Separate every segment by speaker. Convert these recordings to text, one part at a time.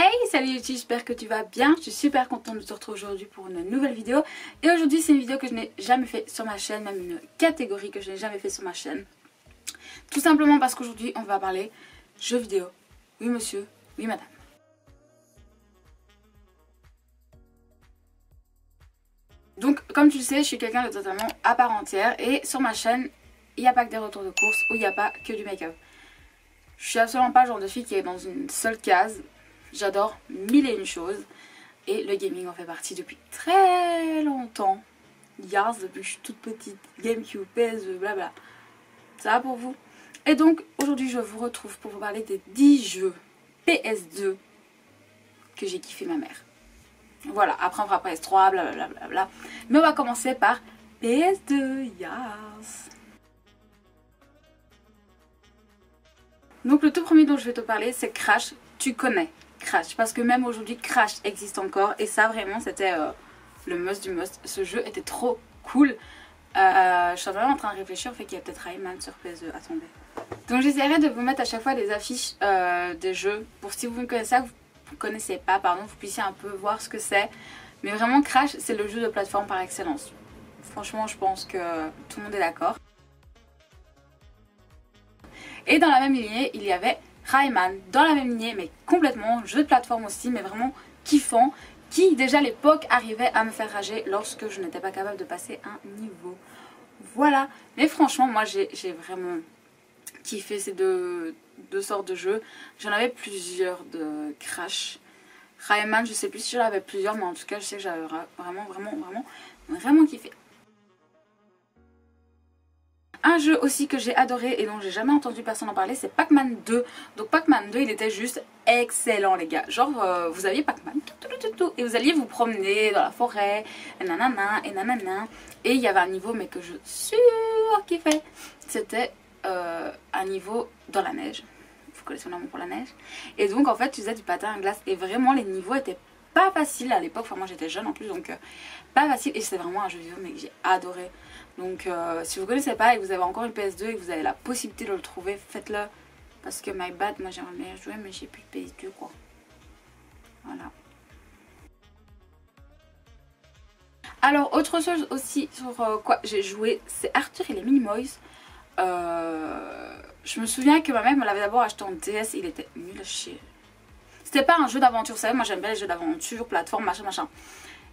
Speaker 1: Hey, salut YouTube, j'espère que tu vas bien. Je suis super contente de te retrouver aujourd'hui pour une nouvelle vidéo. Et aujourd'hui c'est une vidéo que je n'ai jamais fait sur ma chaîne, même une catégorie que je n'ai jamais fait sur ma chaîne. Tout simplement parce qu'aujourd'hui on va parler jeux vidéo. Oui monsieur, oui madame. Donc comme tu le sais, je suis quelqu'un de totalement à part entière. Et sur ma chaîne, il n'y a pas que des retours de course ou il n'y a pas que du make-up. Je suis absolument pas le genre de fille qui est dans une seule case. J'adore mille et une choses. Et le gaming en fait partie depuis très longtemps. Years, depuis que je suis toute petite. GameCube, PS, blabla. Ça va pour vous? Et donc aujourd'hui je vous retrouve pour vous parler des 10 jeux PS2 que j'ai kiffé ma mère. Voilà, après on fera PS3, blablabla. Mais on va commencer par PS2, yes. Donc le tout premier dont je vais te parler c'est Crash. Tu connais Crash parce que même aujourd'hui Crash existe encore et ça vraiment c'était le must du must. Ce jeu était trop cool. Je suis vraiment en train de réfléchir au fait qu'il y a peut-être Rayman sur PS2. Attendez. Donc j'essaierai de vous mettre à chaque fois des affiches des jeux pour si vous ne connaissez pas, pardon, vous puissiez un peu voir ce que c'est. Mais vraiment Crash c'est le jeu de plateforme par excellence. Franchement je pense que tout le monde est d'accord. Et dans la même lignée il y avait Rayman, dans la même lignée mais complètement, jeu de plateforme aussi mais vraiment kiffant, qui déjà à l'époque arrivait à me faire rager lorsque je n'étais pas capable de passer un niveau. Voilà, mais franchement moi j'ai vraiment kiffé ces deux sortes de jeux. J'en avais plusieurs de Crash. Rayman je sais plus si j'en avais plusieurs mais en tout cas je sais que j'avais vraiment kiffé. Un jeu aussi que j'ai adoré et dont j'ai jamais entendu personne en parler, c'est Pac-Man 2. Donc Pac-Man 2 il était juste excellent les gars. Genre vous aviez Pac-Man et vous alliez vous promener dans la forêt et nanana et nanana. Et il y avait un niveau mais que je surkiffais. C'était un niveau dans la neige. Vous connaissez mon amour pour la neige. Et donc en fait tu faisais du patin à glace et vraiment les niveaux étaient pas faciles à l'époque. Enfin moi j'étais jeune en plus donc pas facile. Et c'était vraiment un jeu vidéo mais que j'ai adoré. Donc si vous ne connaissez pas et que vous avez encore une PS2 et que vous avez la possibilité de le trouver, faites-le. Parce que my bad, moi j'aimerais bien jouer mais j'ai plus de PS2 quoi. Voilà. Alors autre chose aussi sur quoi j'ai joué, c'est Arthur et les Minimoys. Je me souviens que ma mère me l'avait d'abord acheté en DS, il était nul à chier. C'était pas un jeu d'aventure, vous savez, moi j'aime bien les jeux d'aventure, plateforme, machin.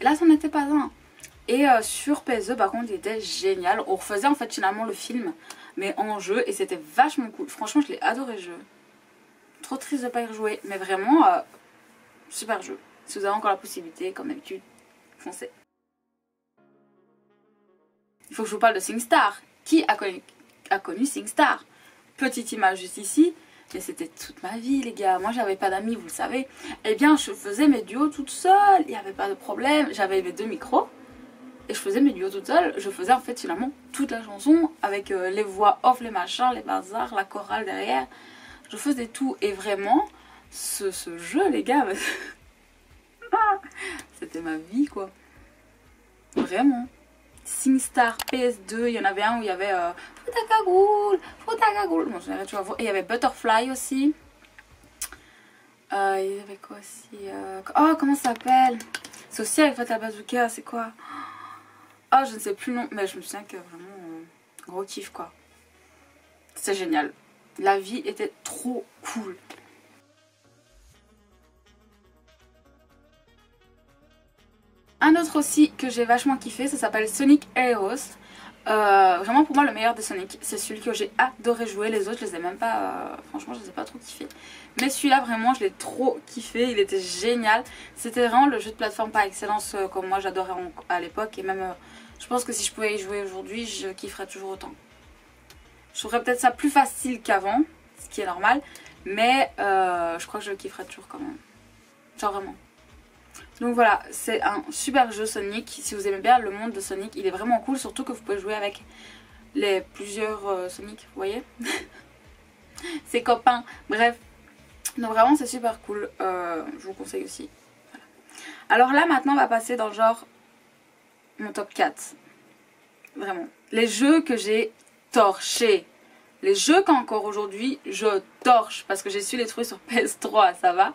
Speaker 1: Et là ça n'était pas un. Et sur PS2 par contre il était génial. On refaisait en fait finalement le film mais en jeu et c'était vachement cool. Franchement je l'ai adoré ce jeu. Trop triste de pas y rejouer mais vraiment super jeu. Si vous avez encore la possibilité comme d'habitude foncez. Il faut que je vous parle de SingStar. Qui a connu SingStar? Petite image juste ici. Mais c'était toute ma vie les gars. Moi j'avais pas d'amis vous le savez. Eh bien je faisais mes duos toute seule. Il n'y avait pas de problème. J'avais mes 2 micros. Et je faisais mes duos toute seule, je faisais en fait finalement toute la chanson avec les voix off, les machins, les bazars, la chorale derrière. Je faisais tout et vraiment, ce jeu les gars, c'était ma vie quoi. Vraiment. SingStar PS2, il y en avait un où il y avait Foutagagoul, bon, je tu vas voir. Et il y avait Butterfly aussi. Il y avait quoi aussi oh comment ça s'appelle? C'est aussi avec Fatal Bazooka, c'est quoi? Ah, je ne sais plus le nom, mais je me souviens que vraiment, gros kiff quoi. C'était génial. La vie était trop cool. Un autre aussi que j'ai vachement kiffé, ça s'appelle Sonic Heroes. Vraiment pour moi le meilleur des Sonic. C'est celui que j'ai adoré jouer, les autres je les ai même pas, franchement je les ai pas trop kiffés. Mais celui-là vraiment je l'ai trop kiffé, il était génial. C'était vraiment le jeu de plateforme par excellence comme moi j'adorais à l'époque et même... je pense que si je pouvais y jouer aujourd'hui, je kifferais toujours autant. Je trouverais peut-être ça plus facile qu'avant, ce qui est normal. Mais je crois que je kifferais toujours quand même. Genre vraiment. Donc voilà, c'est un super jeu Sonic. Si vous aimez bien le monde de Sonic, il est vraiment cool. Surtout que vous pouvez jouer avec les plusieurs Sonic, vous voyez. Ses copains, bref. Donc vraiment c'est super cool. Je vous conseille aussi. Voilà. Alors là maintenant on va passer dans le genre... mon top 4. Vraiment. Les jeux que j'ai torchés. Les jeux qu'encore aujourd'hui je torche. Parce que j'ai su les trouver sur PS3, ça va.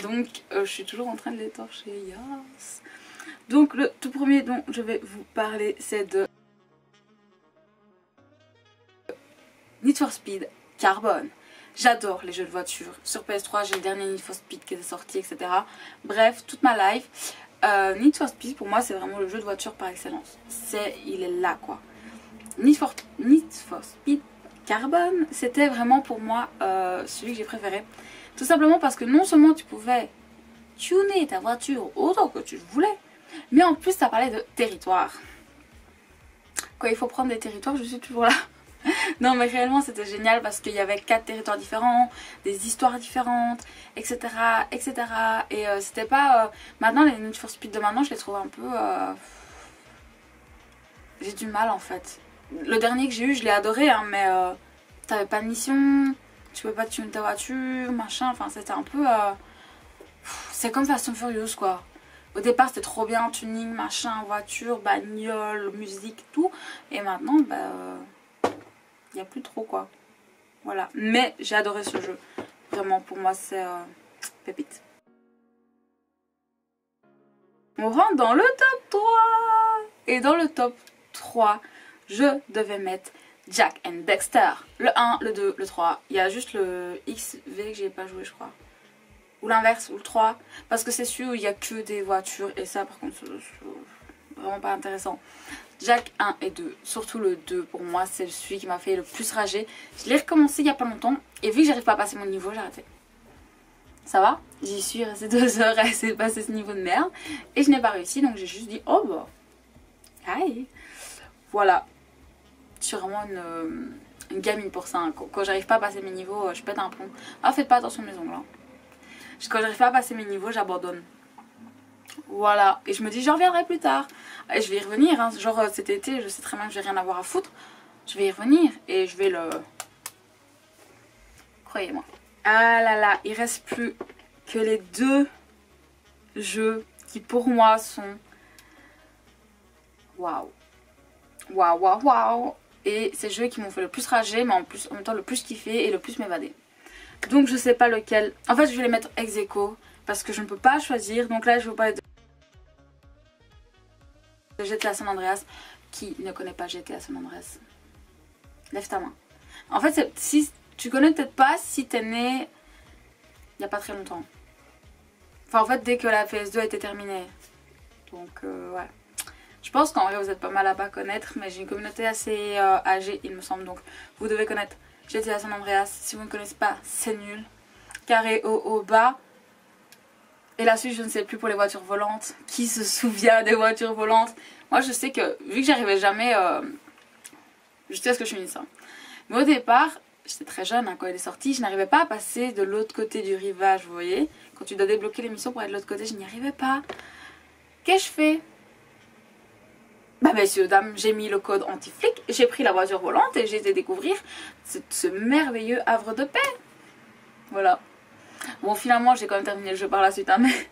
Speaker 1: Donc je suis toujours en train de l'étorcher. Yes. Donc le tout premier dont je vais vous parler, c'est de Need for Speed Carbon. J'adore les jeux de voiture. Sur PS3, j'ai le dernier Need for Speed qui est sorti, etc. Bref, toute ma life, Need for Speed pour moi c'est vraiment le jeu de voiture par excellence. Il est là quoi. Need for Speed Carbon, c'était vraiment pour moi celui que j'ai préféré. Tout simplement parce que non seulement tu pouvais tuner ta voiture autant que tu le voulais, mais en plus ça parlait de territoire. Quand il faut prendre des territoires, je suis toujours là. Non mais réellement c'était génial parce qu'il y avait 4 territoires différents, des histoires différentes, etc. etc. Et c'était pas... maintenant les Need for Speed de maintenant je les trouve un peu... J'ai du mal en fait. Le dernier que j'ai eu je l'ai adoré hein, mais t'avais pas de mission, tu pouvais pas tuner ta voiture, machin, enfin c'était un peu... c'est comme Fast and Furious quoi. Au départ c'était trop bien, tuning, machin, voiture, bagnole, musique, tout. Et maintenant bah... il n'y a plus trop quoi. Voilà. Mais j'ai adoré ce jeu. Vraiment pour moi c'est pépite. On rentre dans le top 3. Et dans le top 3, je devais mettre Jak and Daxter. Le 1, le 2, le 3. Il y a juste le XV que j'ai pas joué je crois. Ou l'inverse, ou le 3. Parce que c'est celui où il n'y a que des voitures. Et ça par contre c'est vraiment pas intéressant. Jak 1 et 2, surtout le 2 pour moi c'est celui qui m'a fait le plus rager. Je l'ai recommencé il y a pas longtemps et vu que j'arrive pas à passer mon niveau j'ai arrêté. Ça va, j'y suis restée 2 heures à essayer de passer ce niveau de merde et je n'ai pas réussi donc j'ai juste dit oh bah aïe. Voilà, je suis vraiment une gamine pour ça hein. Quand j'arrive pas à passer mes niveaux je pète un plomb. Ah faites pas attention à mes ongles hein. Quand j'arrive pas à passer mes niveaux j'abandonne. Voilà, et je me dis j'en reviendrai plus tard. Et je vais y revenir, hein. Genre cet été, je sais très bien que j'ai rien à voir à foutre. Je vais y revenir et je vais le... Croyez-moi. Ah là là, il reste plus que les 2 jeux qui pour moi sont... Waouh. Waouh, waouh, waouh. Et ces jeux qui m'ont fait le plus rager, mais en même temps le plus kiffer et le plus m'évader. Donc je sais pas lequel. En fait je vais les mettre ex aequo parce que je ne peux pas choisir. Donc là je vais vous parler de GTA San Andreas. Qui ne connaît pas GTA San Andreas? Lève ta main. En fait, si tu connais peut-être pas si t'es né il n'y a pas très longtemps. Enfin, en fait, dès que la PS2 a été terminée. Donc, ouais. Je pense qu'en vrai, vous êtes pas mal à pas connaître, mais j'ai une communauté assez âgée, il me semble. Donc, vous devez connaître GTA San Andreas. Si vous ne connaissez pas, c'est nul. Carré au bas. Et la suite, je ne sais plus pour les voitures volantes. Qui se souvient des voitures volantes? Moi, je sais que, vu que j'arrivais jamais jusqu'à ce que je finisse ça. Mais au départ, j'étais très jeune hein, quand elle est sortie, je n'arrivais pas à passer de l'autre côté du rivage, vous voyez. Quand tu dois débloquer les missions pour aller de l'autre côté, je n'y arrivais pas. Qu'est-ce que je fais? Bah messieurs, dames, j'ai mis le code anti-flic, j'ai pris la voiture volante et j'ai été découvrir ce merveilleux havre de paix. Voilà. Bon, finalement, j'ai quand même terminé le jeu par la suite, hein, mais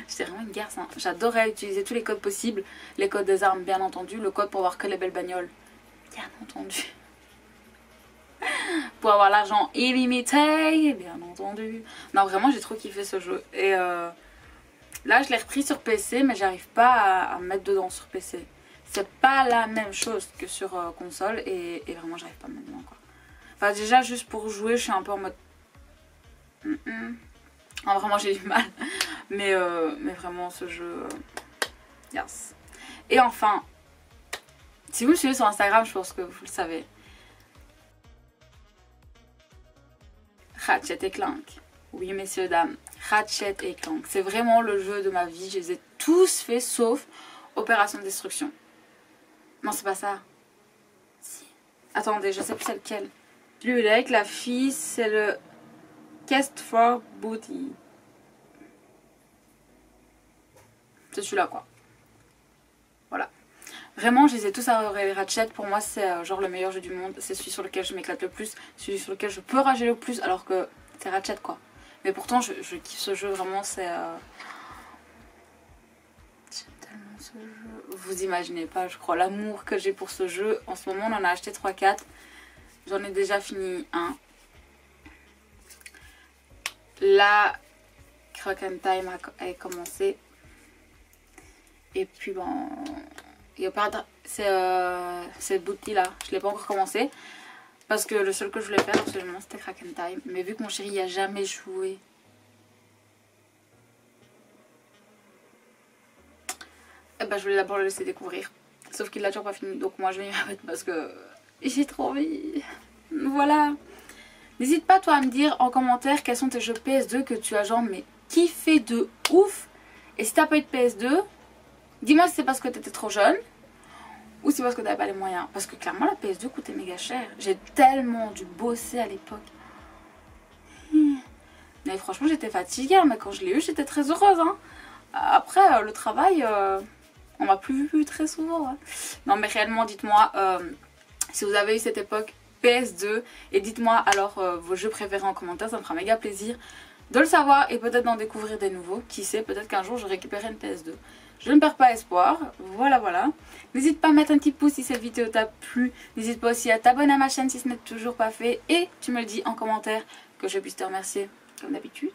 Speaker 1: j'étais vraiment une garce. Hein. J'adorais utiliser tous les codes possibles. Les codes des armes, bien entendu. Le code pour avoir que les belles bagnoles, bien entendu. Pour avoir l'argent illimité, bien entendu. Non, vraiment, j'ai trop kiffé ce jeu. Et là, je l'ai repris sur PC, mais j'arrive pas à me mettre dedans sur PC. C'est pas la même chose que sur console. Et vraiment, j'arrive pas à me mettre dedans, quoi. Enfin, déjà, juste pour jouer, je suis un peu en mode... Ah, vraiment j'ai du mal mais vraiment ce jeu yes. Et enfin si vous me suivez sur Instagram je pense que vous le savez, Ratchet et Clank, oui messieurs dames, Ratchet et Clank c'est vraiment le jeu de ma vie. Je les ai tous faits sauf Opération Destruction. Non c'est pas ça, si. Attendez je sais plus c'est lequel. Lui avec la fille c'est le Quest for Booty. C'est celui-là quoi. Voilà. Vraiment je les ai tous adorés. Ratchet pour moi c'est genre le meilleur jeu du monde. C'est celui sur lequel je m'éclate le plus. Celui sur lequel je peux rager le plus alors que c'est Ratchet quoi. Mais pourtant je kiffe ce jeu vraiment c'est... J'aime tellement ce jeu. Vous imaginez pas je crois l'amour que j'ai pour ce jeu. En ce moment on en a acheté 3-4. J'en ai déjà fini un. La Crack and Time a commencé. Et puis bon, et c'est Booty là, je l'ai pas encore commencé. Parce que le seul que je voulais faire absolument c'était Crack and Time. Mais vu que mon chéri y a jamais joué, eh ben, je voulais d'abord le laisser découvrir. Sauf qu'il l'a toujours pas fini, donc moi je vais y remettre parce que j'ai trop envie. Voilà. N'hésite pas toi à me dire en commentaire quels sont tes jeux PS2 que tu as genre mais kiffé de ouf. Et si t'as pas eu de PS2, dis-moi si c'est parce que t'étais trop jeune ou si c'est parce que t'avais pas les moyens. Parce que clairement la PS2 coûtait méga cher. J'ai tellement dû bosser à l'époque. Mais franchement j'étais fatiguée, mais quand je l'ai eu j'étais très heureuse. Hein. Après le travail, on m'a plus vu très souvent. Hein. Non mais réellement dites-moi si vous avez eu cette époque PS2 et dites-moi alors vos jeux préférés en commentaire, ça me fera méga plaisir de le savoir et peut-être d'en découvrir des nouveaux. Qui sait, peut-être qu'un jour je récupérerai une PS2. Je ne perds pas espoir, voilà. N'hésite pas à mettre un petit pouce si cette vidéo t'a plu. N'hésite pas aussi à t'abonner à ma chaîne si ce n'est toujours pas fait. Et tu me le dis en commentaire que je puisse te remercier comme d'habitude.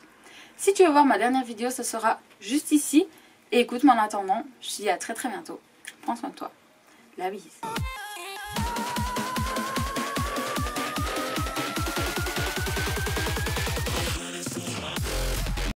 Speaker 1: Si tu veux voir ma dernière vidéo, ce sera juste ici. Et écoute-moi en attendant, je te dis à très bientôt. Prends soin de toi. La bise.